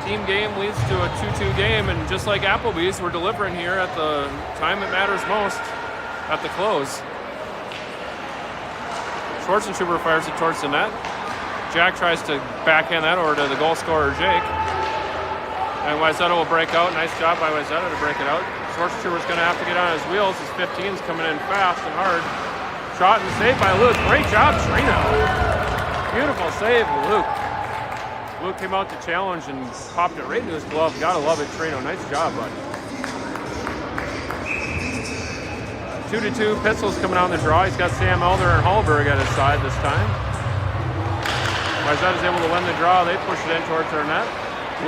S1: Team game leads to a 2-2 game, and just like Applebee's, we're delivering here at the time it matters most, at the close. Schwarzentuber fires it towards the net. Jack tries to backhand that over to the goal scorer, Jake. And Wayzata will break out. Nice job by Wayzata to break it out. Schwarzentuber's going to have to get on his wheels. His 15's coming in fast and hard. Shot and saved by Luke. Great job, Trina. Beautiful save, Luke. Luke came out to challenge and popped it right into his glove. Gotta love it, Trino. Nice job, bud. 2-2, Pitzel's coming on the draw. He's got Sam Elder and Hallberg at his side this time. Wayzata's able to win the draw. They push it in towards their net.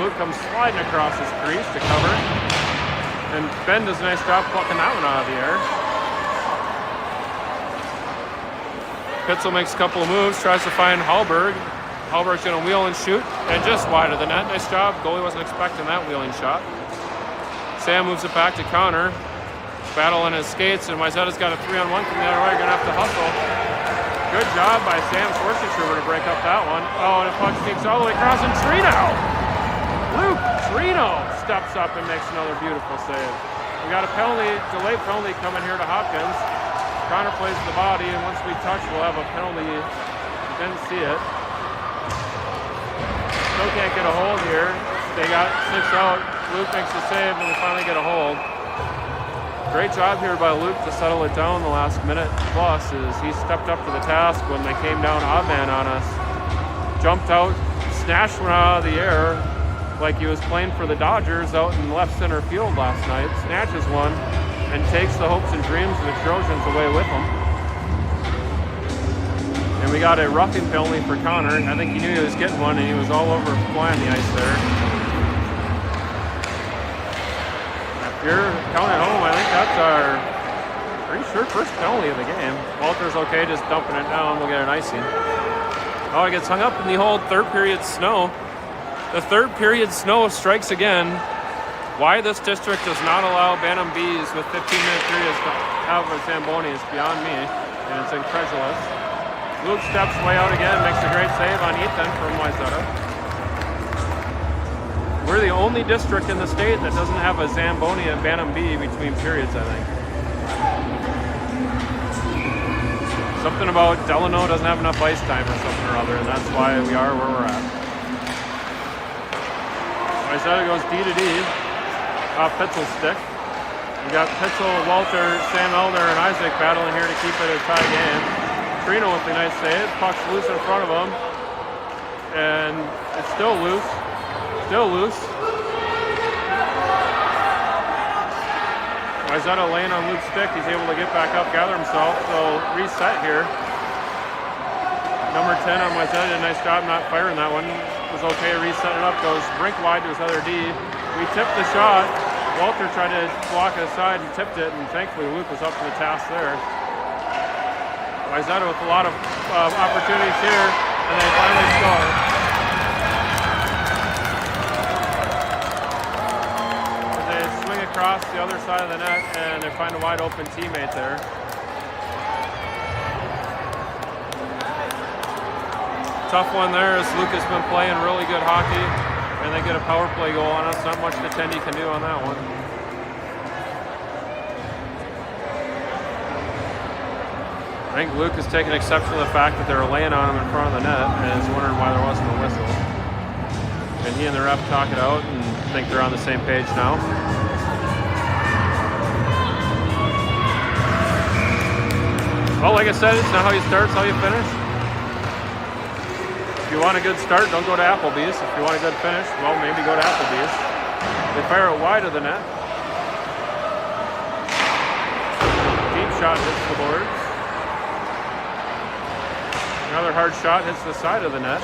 S1: Luke comes sliding across his crease to cover. And Ben does a nice job plucking that one out of the air. Pitzel makes a couple of moves, tries to find Hallberg. Hallberg's going to wheel and shoot, and just wide of the net. Nice job. Goalie wasn't expecting that wheeling shot. Sam moves it back to Connor. Battling his skates, and Wayzata's got a 3-on-1 from the other way. Gonna have to hustle. Good job by Sam's horse retriever to break up that one. Oh, and the puck sneaks all the way across, and Luke Trino steps up and makes another beautiful save. We got a penalty, delayed penalty coming here to Hopkins. Connor plays the body, and once we touch, we'll have a penalty. You didn't see it. Still can't get a hold here. They got 6 out. Luke makes the save, and we finally get a hold. Great job here by Luke to settle it down the last minute plus. Is he stepped up to the task when they came down odd man on us. Jumped out, snatched one out of the air like he was playing for the Dodgers out in left center field last night. Snatches one and takes the hopes and dreams of the Trojans away with him. And we got a roughing penalty for Connor. I think he knew he was getting one, and he was all over flying the ice there. You're counting home. I think that's our pretty sure first penalty of the game. Walter's okay, just dumping it down. We'll get an icing. Oh, it gets hung up in the whole third period snow. The third period snow strikes again. Why this district does not allow Bantam Bees with 15-minute periods to have a Zamboni is beyond me, and it's incredulous. Luke steps way out again, makes a great save on Ethan from Wayzata. We're the only district in the state that doesn't have a Zamboni and Bantam B between periods, I think. Something about Delano doesn't have enough ice time or something or other, and that's why we are where we're at. Wayzata goes D to D off Pitzel's stick. We got Pitzel, Walter, Sam Elder, and Isaac battling here to keep it a tie game. Trino with a nice save. Puck's loose in front of him. And it's still loose. Still loose. Wayzata laying on Luke's stick. He's able to get back up, gather himself. So reset here. Number 10 on Wayzata did a nice job not firing that one. It was okay to reset it up. Goes rink wide to his other D. We tipped the shot. Walter tried to block it aside and tipped it, and thankfully Luke was up to the task there. Wayzata with a lot of opportunities here, and they finally score. They swing across the other side of the net, and they find a wide open teammate there. Tough one there as Luke has been playing really good hockey, and they get a power play goal on us. Not much the Tendy can do on that one. I think Luke has taken exception to the fact that they were laying on him in front of the net and is wondering why there wasn't a whistle. And he and the ref talk it out and think they're on the same page now. Well, like I said, it's not how you start, it's how you finish. If you want a good start, don't go to Applebee's. If you want a good finish, well, maybe go to Applebee's. They fire it wide of the net. Deep shot hits the boards. Another hard shot hits the side of the net.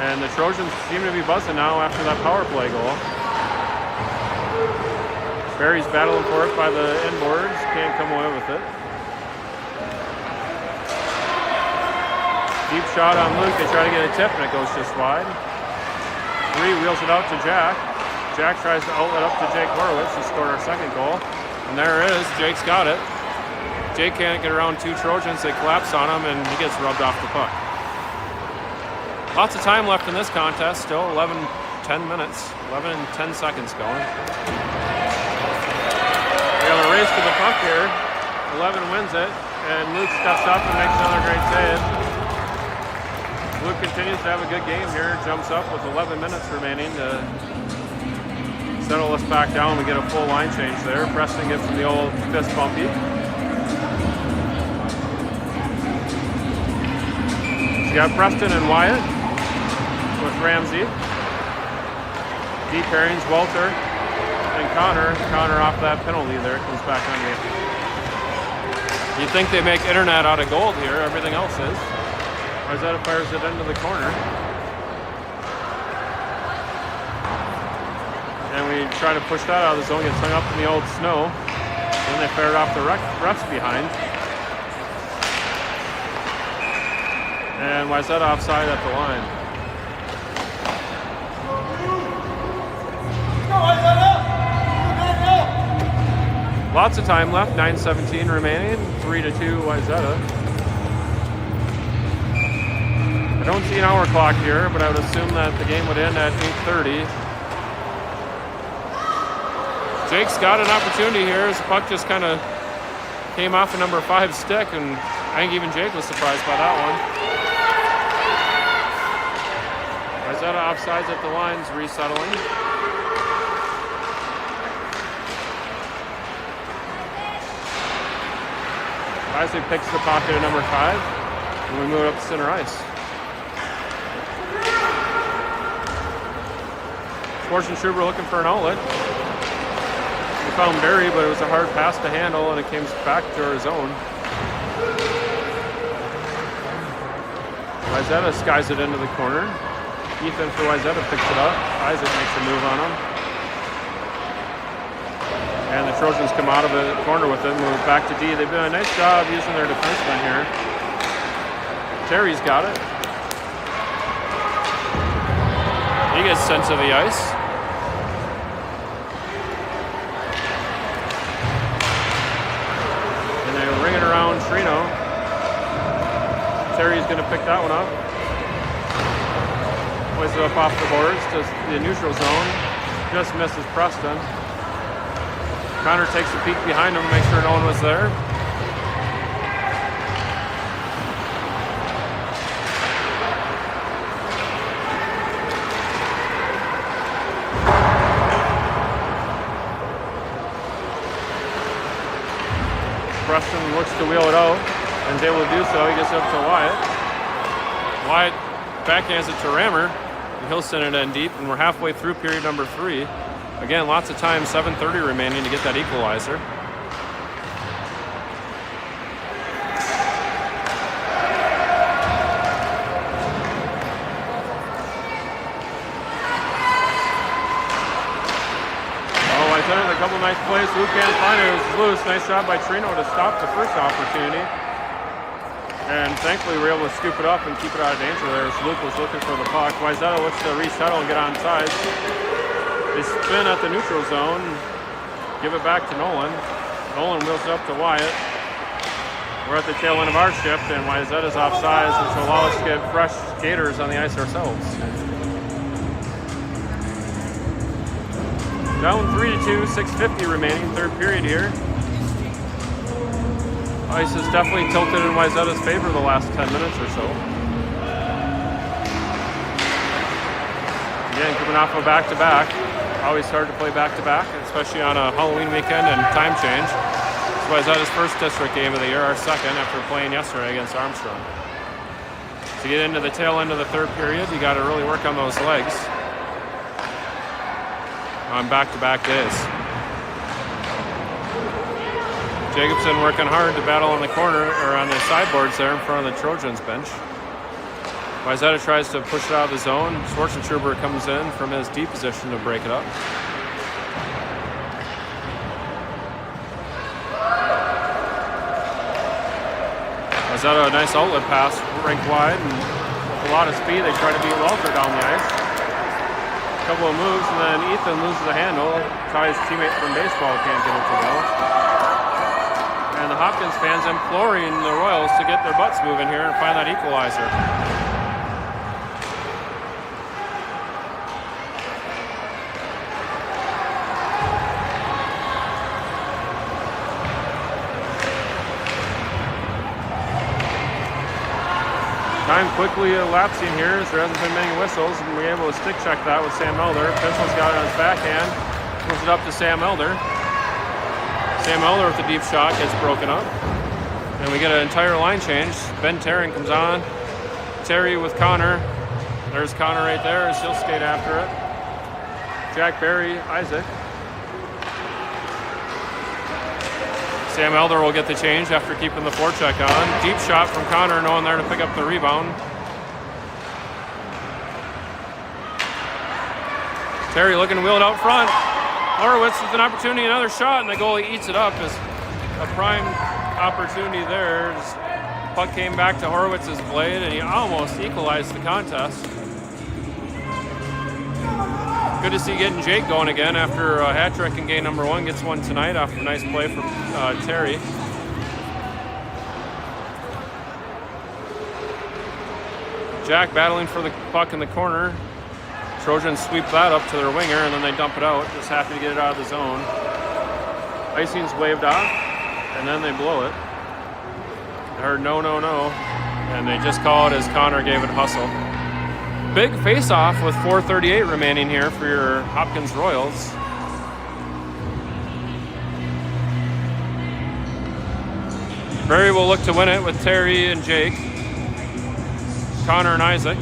S1: And the Trojans seem to be buzzing now after that power play goal. Barry's battling for it by the inboards. Can't come away with it. Deep shot on Luke. They try to get a tip, and it goes just wide. Three wheels it out to Jack. Jack tries to outlet up to Jake Horowitz, who scored our second goal. And there it is. Jake's got it. Jake can't get around two Trojans. They collapse on him, and he gets rubbed off the puck. Lots of time left in this contest. Still 10 minutes. 11 and 10 seconds going. We have a race to the puck here. 11 wins it, and Luke steps up and makes another great save. Luke continues to have a good game here. Jumps up with 11 minutes remaining to settle us back down. We get a full line change there. Preston gets from the old fist bumpy. You got Preston and Wyatt with Ramsey. Deep pairings, Walter and Connor. Connor off that penalty there. Comes back on you. You'd think they make internet out of gold here. Everything else is. Wayzata fires it into the corner. And we try to push that out of the zone. Gets hung up in the old snow. Then they fire it off the refs behind. And Wayzata offside at the line.
S3: Go, Wayzata!
S1: Lots of time left, 9:17 remaining, 3-2 Wayzata. I don't see an hour clock here, but I would assume that the game would end at 8:30. Jake's got an opportunity here as the puck just kind of came off a number 5 stick, and I think even Jake was surprised by that one. Wayzata offsides at the lines, resettling. Isaac picks the pocket at number 5, and we move it up to center ice. Schwarzenschubber looking for an outlet. We found Barry, but it was a hard pass to handle, and it came back to our zone. Wayzata skies it into the corner. Ethan for Wayzata picks it up. Isaac makes a move on him. And the Trojans come out of the corner with it, move back to D. They've done a nice job using their defenseman here. Terry's got it. He gets sent to the ice. And they ring it around Trino. Terry's going to pick that one up. Plays it up off the boards to the neutral zone. Just misses Preston. Connor takes a peek behind him, makes sure no one was there. Preston looks to wheel it out and is able to do so. He gets up to Wyatt. Wyatt backhands it to Rammer, and he'll send it in deep, and we're halfway through period number 3. Again, lots of time, 7:30 remaining to get that equalizer. A couple nice plays. Luke can't find it. It was loose. Nice job by Trino to stop the first opportunity. And thankfully we were able to scoop it up and keep it out of danger there as Luke was looking for the puck. Wayzata looks to resettle and get on sides. They spin at the neutral zone, give it back to Nolan. Nolan wheels it up to Wyatt. We're at the tail end of our shift, and Wayzata's offsides, which will allow us to get fresh skaters on the ice ourselves. Down 3-2, 6:50 remaining, third period here. Ice is definitely tilted in Wayzata's favor the last 10 minutes or so. Again, coming off a back-to-back. Always hard to play back-to-back, especially on a Halloween weekend and time change. It's Wayzata's first district game of the year, our second after playing yesterday against Armstrong. To get into the tail end of the third period, you got to really work on those legs on back-to-back days. Jacobson working hard to battle on the corner, or on the sideboards there in front of the Trojans bench. Wayzata tries to push it out of the zone. Schwarzenschubber comes in from his D position to break it up. Wayzata, a nice outlet pass, rink wide, and with a lot of speed, they try to beat Walter down the ice. Couple of moves, and then Ethan loses the handle. Ty's teammate from baseball can't get it to go. And the Hopkins fans imploring the Royals to get their butts moving here and find that equalizer. Time quickly elapsing here as there hasn't been many whistles, and we're able to stick check that with Sam Elder. Pencil's got it on his backhand, moves it up to Sam Elder. Sam Elder with the deep shot gets broken up, and we get an entire line change. Ben Terran comes on. Terry with Connor. There's Connor right there as he'll skate after it. Jack Barry, Isaac. Sam Elder will get the change after keeping the forecheck on. Deep shot from Connor, no one there to pick up the rebound. Terry looking to wheel it out front. Horowitz with an opportunity, another shot, and the goalie eats it up. As a prime opportunity there. Puck came back to Horowitz's blade, and he almost equalized the contest. Good to see getting Jake going again after a hat trick in game number 1. Gets one tonight off a nice play from Terry. Jack battling for the puck in the corner. Trojans sweep that up to their winger, and then they dump it out. Just happy to get it out of the zone. Icing's waved off, and then they blow it. I heard no, and they just call it as Connor gave it hustle. Big face-off with 4:38 remaining here for your Hopkins Royals. Barry will look to win it with Terry and Jake. Connor and Isaac.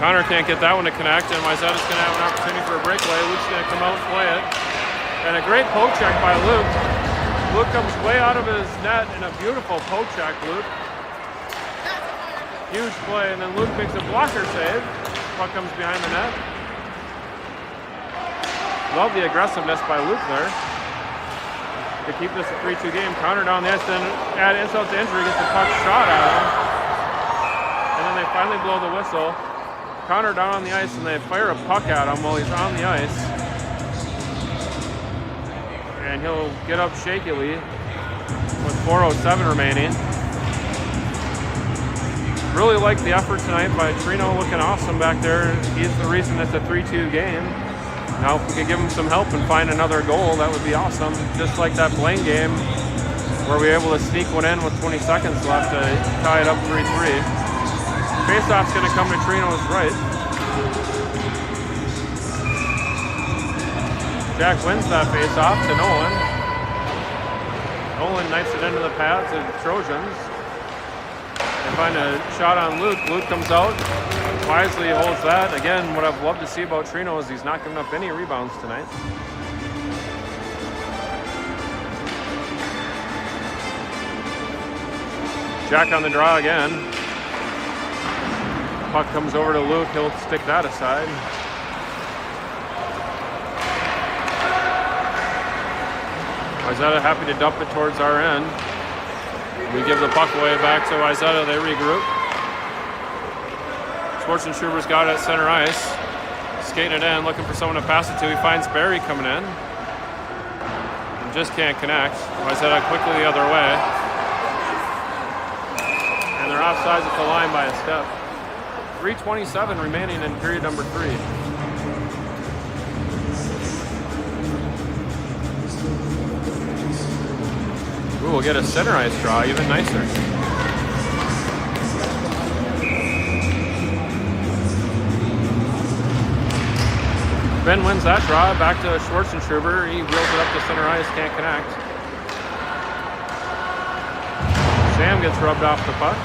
S1: Connor can't get that one to connect, and Wayzata's going to have an opportunity for a breakaway. Luke's going to come out and play it. And a great poke check by Luke. Luke comes way out of his net in a beautiful poke check, Luke. Huge play, and then Luke makes a blocker save. Puck comes behind the net. Love the aggressiveness by Luke there. To keep this a 3-2 game. Connor down the ice, then add insult to injury, gets the puck shot at him. And then they finally blow the whistle. Connor down on the ice, and they fire a puck at him while he's on the ice. And he'll get up shakily with 4:07 remaining. Really like the effort tonight by Trino, looking awesome back there. He's the reason it's a 3-2 game. Now if we could give him some help and find another goal, that would be awesome. Just like that Blaine game where we were able to sneak one in with 20 seconds left to tie it up 3-3. Faceoff's going to come to Trino's right. Jack wins that faceoff to Nolan. Nolan knifes it into the pads of the Trojans. They find a shot on Luke. Luke comes out, wisely holds that. Again, what I've loved to see about Trino is he's not giving up any rebounds tonight. Jack on the draw again. Puck comes over to Luke. He'll stick that aside. Wayzata happy to dump it towards our end. We give the puck away back to Wayzata. They regroup. Schwarzenschruber's got it at center ice. Skating it in, looking for someone to pass it to. He finds Barry coming in. And just can't connect. Wayzata quickly the other way. And they're offsides at the line by a step. 3:27 remaining in period number 3. Ooh, we'll get a center ice draw, even nicer. Ben wins that draw, back to Schwarzenschruber. He wheels it up to center ice, can't connect. Sam gets rubbed off the puck.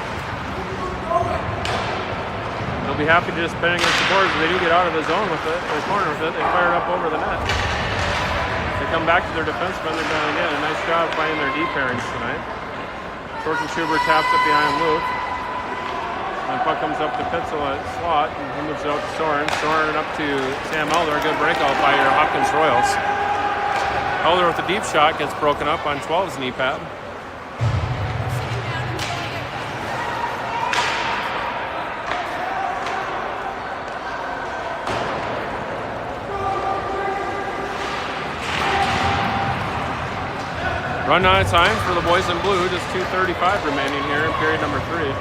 S1: They'll be happy to just spin against the boards, but they do get out of the zone with it, or corner with it. They fire it up over the net. They come back to their defensemen. They're done again. A nice job finding their D pairings tonight. Schwarzenschruber taps it behind Luke. And the puck comes up to Pitzel at slot, and he moves it out to Soren. Soren up to Sam Elder. A good breakout by your Hopkins Royals. Elder with a deep shot gets broken up on 12's knee pad. Run out of time for the boys in blue, just 2:35 remaining here in period number 3.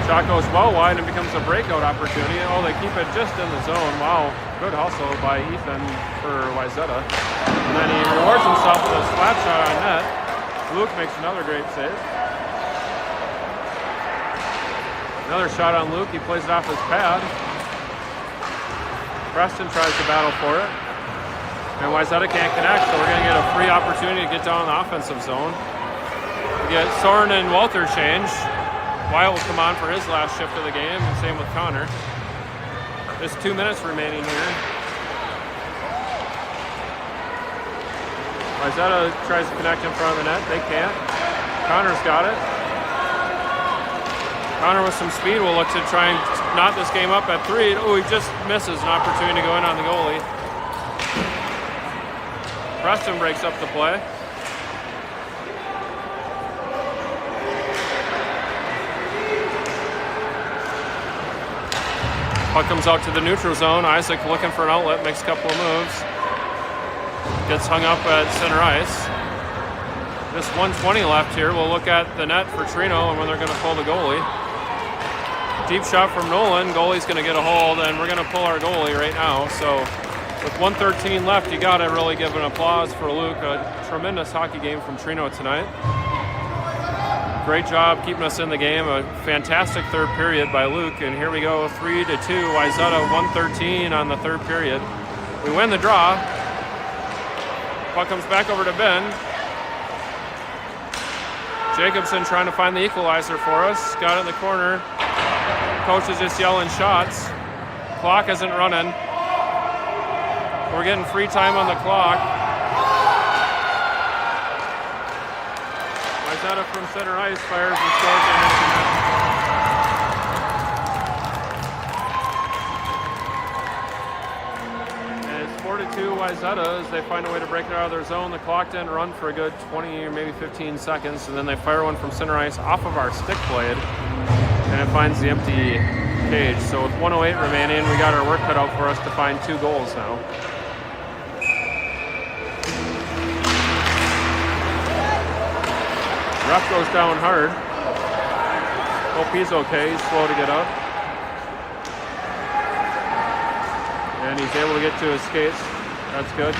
S1: Shot goes well wide and becomes a breakout opportunity. Oh, they keep it just in the zone. Wow, good hustle by Ethan for Wayzata. And then he rewards himself with a slap shot on net. Luke makes another great save. Another shot on Luke, he plays it off his pad. Preston tries to battle for it. And Wayzata can't connect, so we're going to get a free opportunity to get down the offensive zone. We get Soren and Walter changed. Wyatt will come on for his last shift of the game, and same with Connor. There's 2 minutes remaining here. Wayzata tries to connect in front of the net. They can't. Connor's got it. Connor with some speed will look to try and knot this game up at 3. Oh, he just misses an opportunity to go in on the goalie. Preston breaks up the play. Puck comes out to the neutral zone. Isaac looking for an outlet, makes a couple of moves. Gets hung up at center ice. Just 1:20 left here. We'll look at the net for Trino and when they're going to pull the goalie. Deep shot from Nolan. Goalie's going to get a hold, and we're going to pull our goalie right now. So with 1:13 left, you got to really give an applause for Luke. A tremendous hockey game from Trino tonight. Great job keeping us in the game. A fantastic third period by Luke. And here we go, 3-2. Wayzata 1:13 on the third period. We win the draw. Puck comes back over to Ben. Jacobson trying to find the equalizer for us. Got it in the corner. Coach is just yelling shots. Clock isn't running. We're getting free time on the clock. Wayzata from center ice fires and scores an empty net. And it's 4-2 Wayzata as they find a way to break it out of their zone. The clock didn't run for a good 20 or maybe 15 seconds, and then they fire one from center ice off of our stick blade, and it finds the empty cage. So with 1:08 remaining, we got our work cut out for us to find 2 goals now. Ref goes down hard. Hope he's okay. He's slow to get up. And he's able to get to his skates. That's good.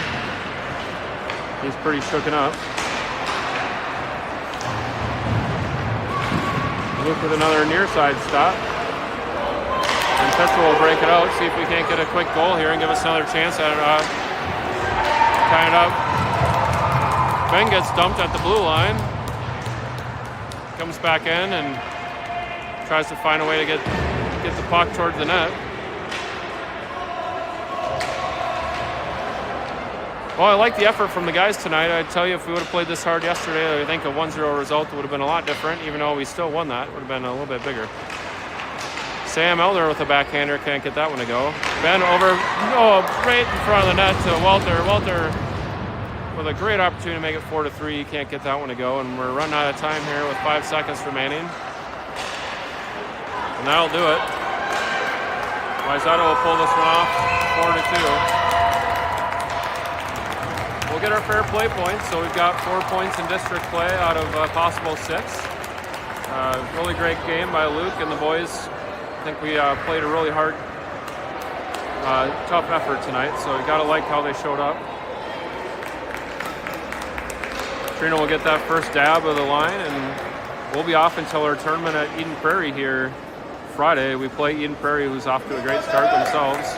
S1: He's pretty shooken up. Luke with another near side stop. And Petro will break it out. See if we can't get a quick goal here and give us another chance at tying it up. Ben gets dumped at the blue line. Comes back in and tries to find a way to get the puck towards the net. Well, I like the effort from the guys tonight. I'd tell you, if we would have played this hard yesterday, I think a 1-0 result would have been a lot different, even though we still won that. It would have been a little bit bigger. Sam Elder with a backhander, can't get that one to go. Ben over, right in front of the net to Walter. Walter with a great opportunity to make it 4-3. You can't get that one to go, and we're running out of time here with 5 seconds remaining. And that'll do it. Wayzata will pull this one off, 4-2. We'll get our fair play points, so we've got 4 points in district play out of possible 6. Really great game by Luke and the boys. I think we played a really hard, tough effort tonight, so you gotta like how they showed up. Trina will get that first dab of the line, and we'll be off until our tournament at Eden Prairie here Friday. We play Eden Prairie, who's off to a great start themselves.